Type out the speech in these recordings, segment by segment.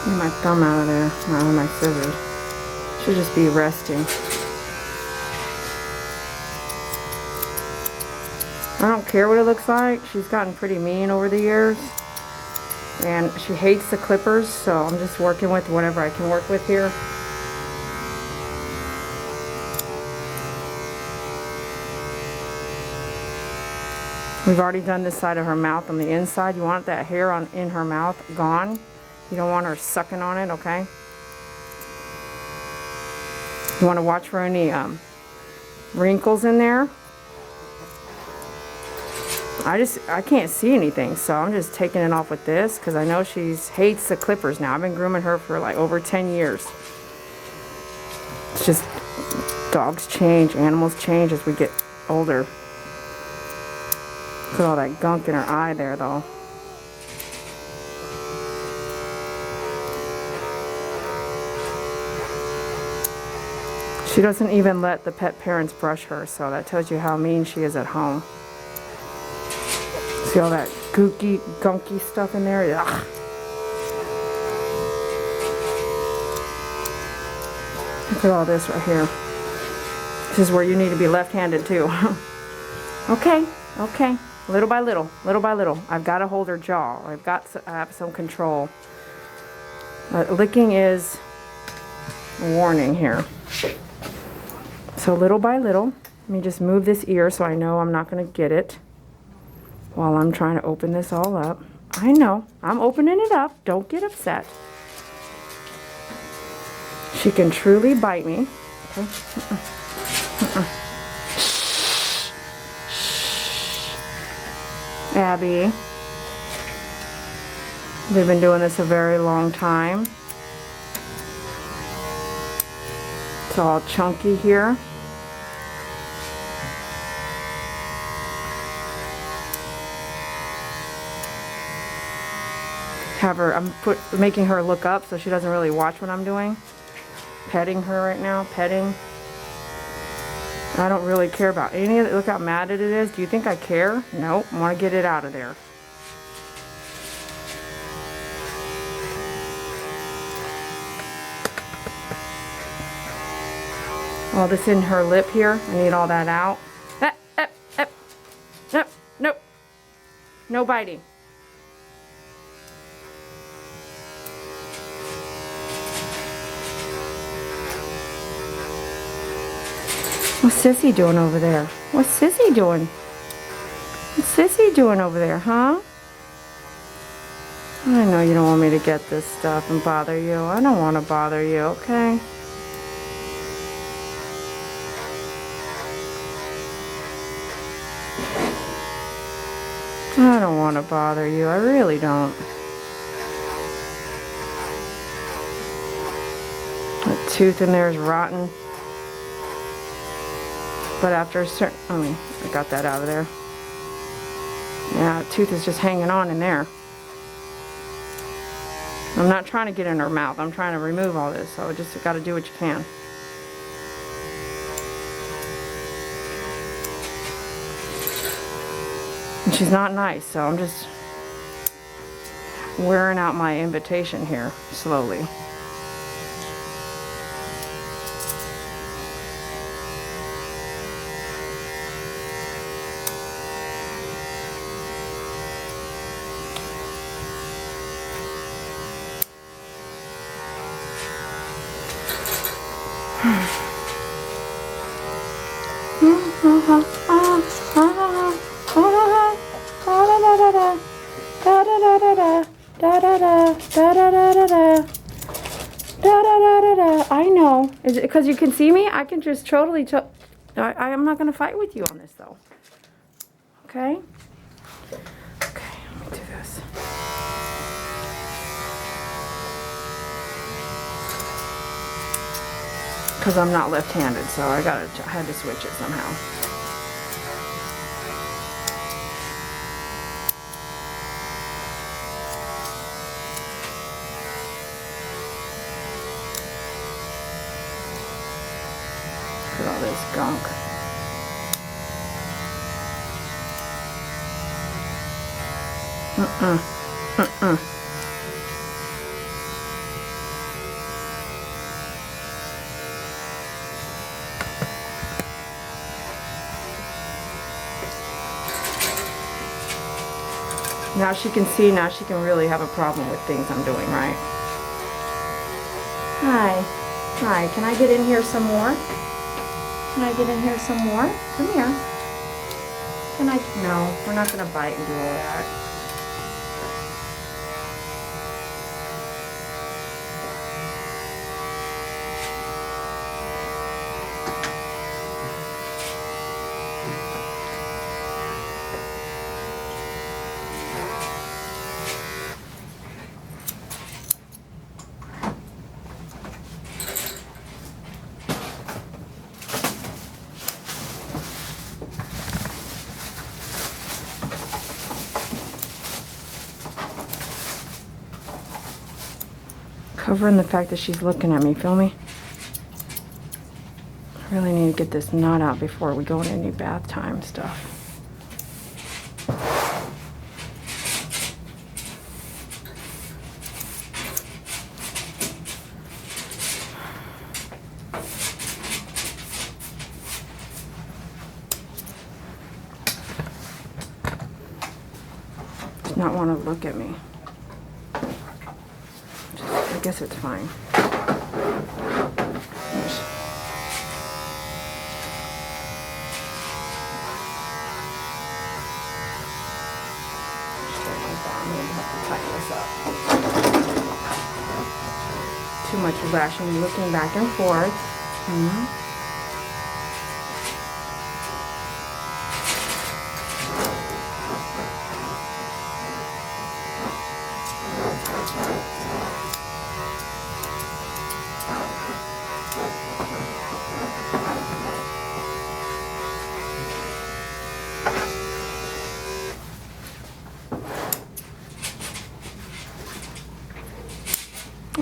Get my thumb out of there, not with my scissors. Should just be resting. I don't care what it looks like. She's gotten pretty mean over the years. And she hates the clippers, so I'm just working with whatever I can work with here. We've already done this side of her mouth on the inside. You want that hair in her mouth gone. You don't want her sucking on it, okay? You want to watch for any wrinkles in there. I can't see anything, so I'm just taking it off with this because I know she hates the clippers now. I've been grooming her for like over 10 years. It's just dogs change, animals change as we get older. Look at all that gunk in her eye there, though. She doesn't even let the pet parents brush her, so that tells you how mean she is at home. See all that gooky, gunky stuff in there? Ugh. Look at all this right here. This is where you need to be left-handed too. Okay, okay. Little by little, little by little. I've got to hold her jaw. I have some control. Licking is a warning here. So little by little, let me just move this ear so I know I'm not going to get it while I'm trying to open this all up. I know, I'm opening it up. Don't get upset. She can truly bite me. Okay. Abby. They've been doing this a very long time. It's all chunky here. I'm making her look up so she doesn't really watch what I'm doing. Petting her right now, petting. I don't really care about any of it. Look how mad it is. Do you think I care? Nope. I want to get it out of there. All this in her lip here. I need all that out. Nope. Nope. No biting. What's Sissy doing over there? What's Sissy doing? What's Sissy doing over there, huh? I know you don't want me to get this stuff and bother you. I don't want to bother you, okay? I don't want to bother you. I really don't. That tooth in there is rotten. But after a certain, I got that out of there. Yeah, tooth is just hanging on in there. I'm not trying to get in her mouth. I'm trying to remove all this. So just got to do what you can. And she's not nice, so I'm just wearing out my invitation here slowly. I know. Is it because you can see me? I can just totally. I'm not going to fight with you on this, though. Okay? Okay, let me do this. Because I'm not left-handed, so I had to switch it somehow. Look at all this gunk. Now she can see, now she can really have a problem with things I'm doing, right? Hi. Hi, can I get in here some more? Can I get in here some more? Come here. Can I? No, we're not going to bite and do all that. Covering the fact that she's looking at me, feel me? I really need to get this knot out before we go into any bath time stuff. Does not want to look at me. I guess it's fine. Too much lashing, looking back and forth.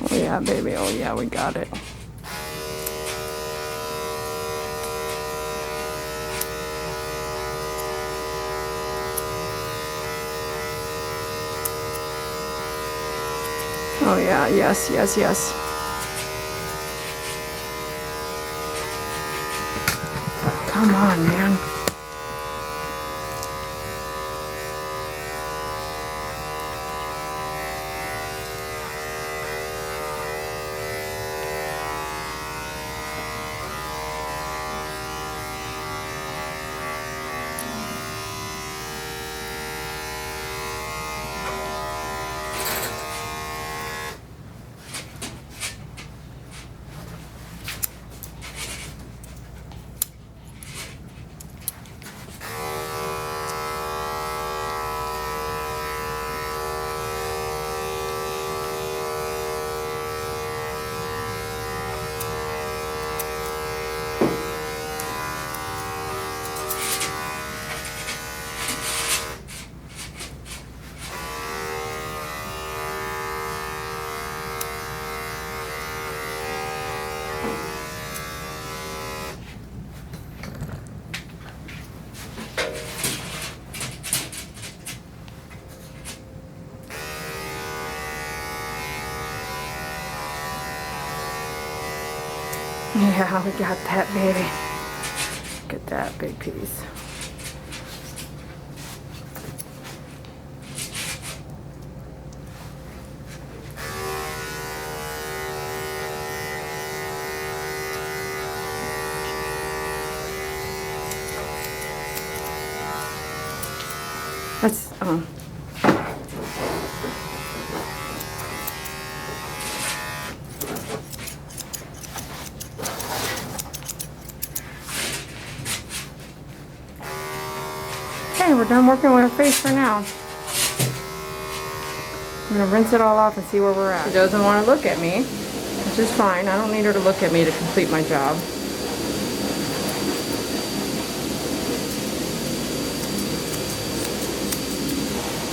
Oh yeah, baby. Oh yeah, we got it. Oh yeah, yes, yes, yes. Come on, man. Yeah, we got that, baby. Look at that big piece. That's, okay, we're done working with her face for now. I'm gonna rinse it all off and see where we're at. She doesn't want to look at me, which is fine. I don't need her to look at me to complete my job.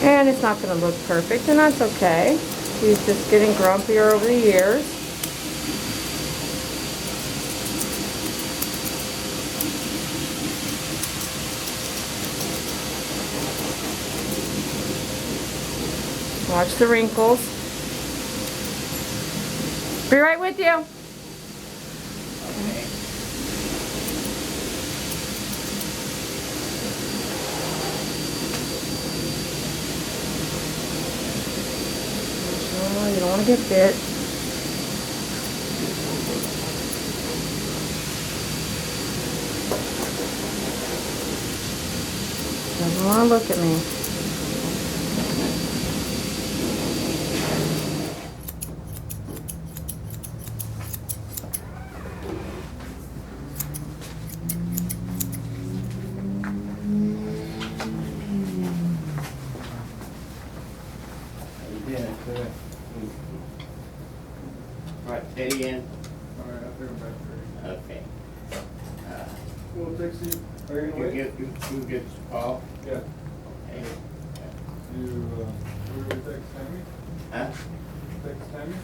And it's not going to look perfect, and that's okay. She's just getting grumpier over the years. Watch the wrinkles. Be right with you. want to get bit. Doesn't want to look at me. Right, steady in. Alright, I'll take them back for Okay. you. Well, Dixie, are you gonna You wait? you get Paul? Yeah. Okay. You, we were text Tammy? Huh? Text Tammy?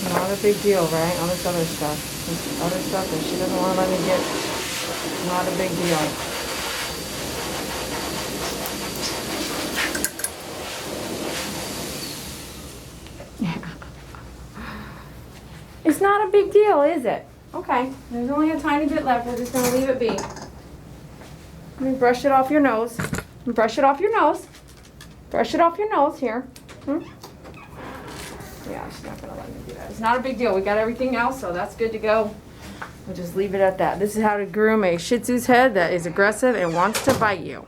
Not a big deal, right? All this other stuff. This other stuff that she doesn't want to let me get. Not a big deal. It's not a big deal, is it? Okay, there's only a tiny bit left. We're just going to leave it be. Let me brush it off your nose. Brush it off your nose. Brush it off your nose here. Yeah, she's not going to let me do that. It's not a big deal. We got everything else, so that's good to go. We'll just leave it at that. This is how to groom a Shih Tzu's head that is aggressive and wants to bite you.